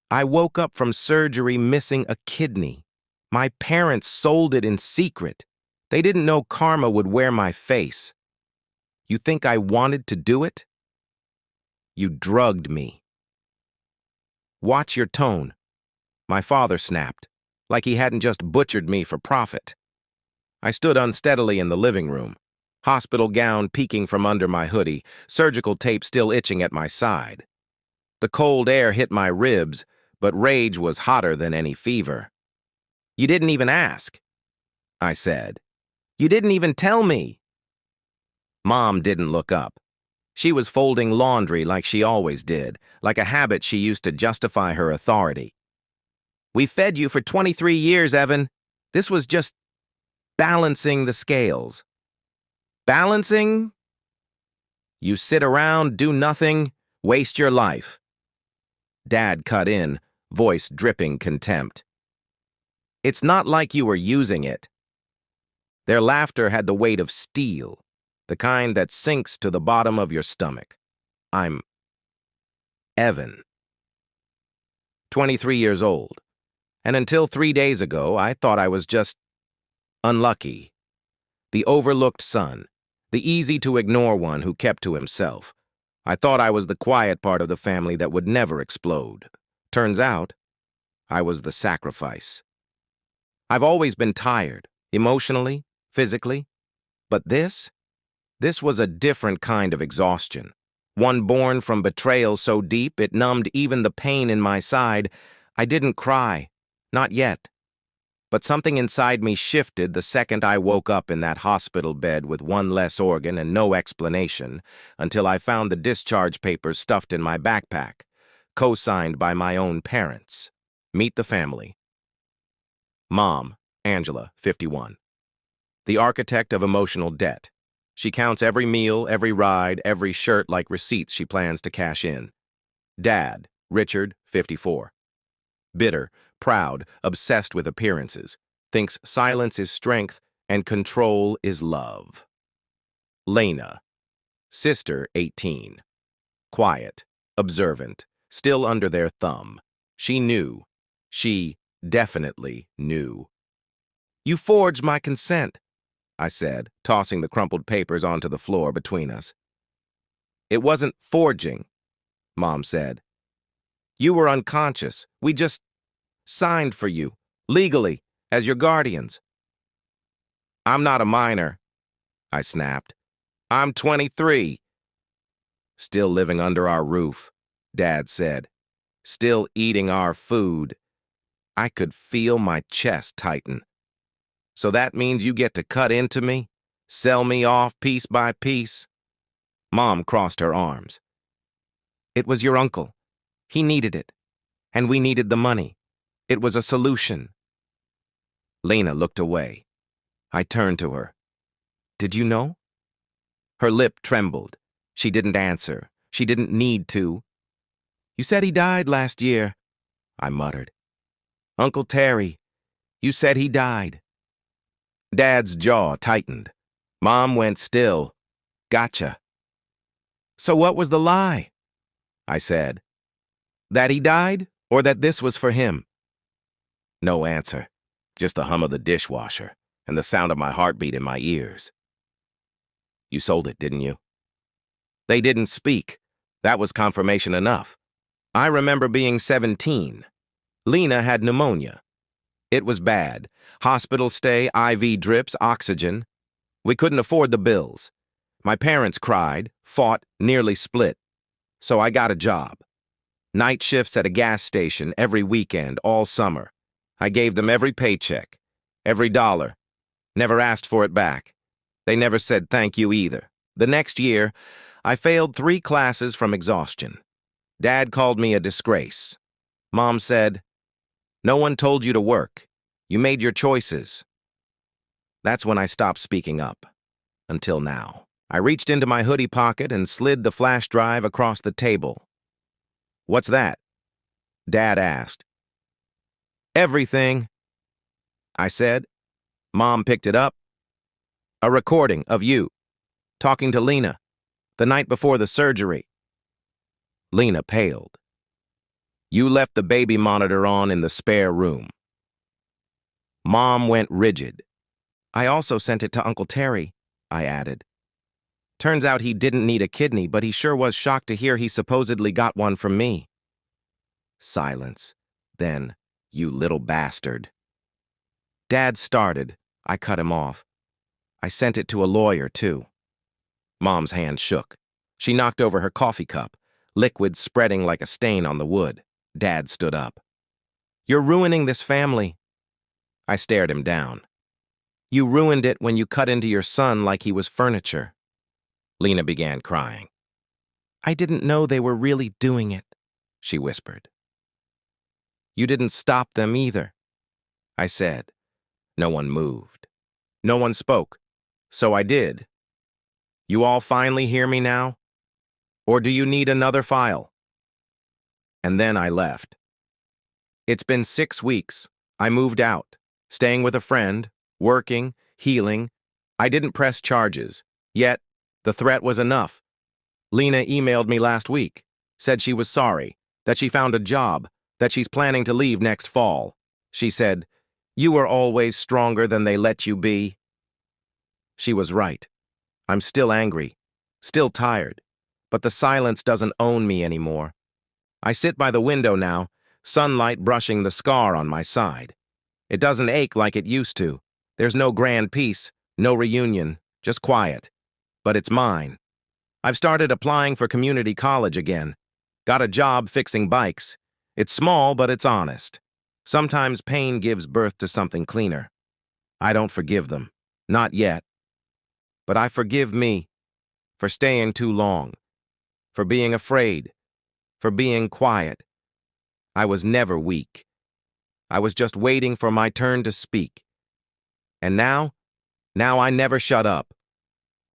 I woke up from surgery missing a kidney. My parents sold it in secret. They didn't know karma would wear my face. You think I wanted to do it? You drugged me. Watch your tone. My father snapped, like he hadn't just butchered me for profit. I stood unsteadily in the living room, hospital gown peeking from under my hoodie, surgical tape still itching at my side. The cold air hit my ribs, but rage was hotter than any fever. You didn't even ask, I said. You didn't even tell me. Mom didn't look up. She was folding laundry like she always did, like a habit she used to justify her authority. We fed you for 23 years, Evan. This was just balancing the scales. Balancing? You sit around, do nothing, waste your life. Dad cut in, voice dripping contempt. It's not like you were using it. Their laughter had the weight of steel, the kind that sinks to the bottom of your stomach. I'm Evan. 23 years old. And until 3 days ago, I thought I was just unlucky. The overlooked son, the easy-to-ignore one who kept to himself. I thought I was the quiet part of the family that would never explode. Turns out, I was the sacrifice. I've always been tired, emotionally, physically. But this was a different kind of exhaustion. One born from betrayal so deep it numbed even the pain in my side. I didn't cry, not yet. But something inside me shifted the second I woke up in that hospital bed with one less organ and no explanation until I found the discharge papers stuffed in my backpack, co-signed by my own parents. Meet the family. Mom, Angela, 51. The architect of emotional debt. She counts every meal, every ride, every shirt like receipts she plans to cash in. Dad, Richard, 54. Bitter, proud, obsessed with appearances, thinks silence is strength and control is love. Lena, sister, 18. Quiet, observant, still under their thumb. She knew. She definitely knew. You forged my consent, I said, tossing the crumpled papers onto the floor between us. It wasn't forging, Mom said. You were unconscious. We just signed for you, legally, as your guardians. I'm not a minor, I snapped. I'm 23. Still living under our roof, Dad said. Still eating our food. I could feel my chest tighten. So that means you get to cut into me? Sell me off piece by piece? Mom crossed her arms. It was your uncle. He needed it. And we needed the money. It was a solution. Lena looked away. I turned to her. Did you know? Her lip trembled. She didn't answer. She didn't need to. You said he died last year, I muttered. Uncle Terry, you said he died. Dad's jaw tightened. Mom went still. Gotcha. So what was the lie? I said. That he died, or that this was for him? No answer. Just the hum of the dishwasher and the sound of my heartbeat in my ears. You sold it, didn't you? They didn't speak. That was confirmation enough. I remember being 17. Lena had pneumonia. It was bad. Hospital stay, IV drips, oxygen. We couldn't afford the bills. My parents cried, fought, nearly split. So I got a job. Night shifts at a gas station every weekend, all summer. I gave them every paycheck, every dollar. Never asked for it back. They never said thank you either. The next year, I failed 3 classes from exhaustion. Dad called me a disgrace. Mom said, "No one told you to work. You made your choices." That's when I stopped speaking up. Until now. I reached into my hoodie pocket and slid the flash drive across the table. What's that? Dad asked. Everything, I said. Mom picked it up. A recording of you, talking to Lena, the night before the surgery. Lena paled. You left the baby monitor on in the spare room. Mom went rigid. I also sent it to Uncle Terry, I added. Turns out he didn't need a kidney, but he sure was shocked to hear he supposedly got one from me. Silence. Then, you little bastard. Dad started. I cut him off. I sent it to a lawyer, too. Mom's hand shook. She knocked over her coffee cup, liquid spreading like a stain on the wood. Dad stood up. You're ruining this family. I stared him down. You ruined it when you cut into your son like he was furniture. Lena began crying. I didn't know they were really doing it, she whispered. You didn't stop them either, I said. No one moved. No one spoke. So I did. You all finally hear me now? Or do you need another file? And then I left. It's been 6 weeks. I moved out, staying with a friend, working, healing. I didn't press charges. Yet, the threat was enough. Lena emailed me last week, said she was sorry, that she found a job, that she's planning to leave next fall. She said, "You were always stronger than they let you be." She was right. I'm still angry, still tired, but the silence doesn't own me anymore. I sit by the window now, sunlight brushing the scar on my side. It doesn't ache like it used to. There's no grand peace, no reunion, just quiet. But it's mine. I've started applying for community college again. Got a job fixing bikes. It's small, but it's honest. Sometimes pain gives birth to something cleaner. I don't forgive them. Not yet. But I forgive me for staying too long, for being afraid, for being quiet. I was never weak. I was just waiting for my turn to speak. And now I never shut up.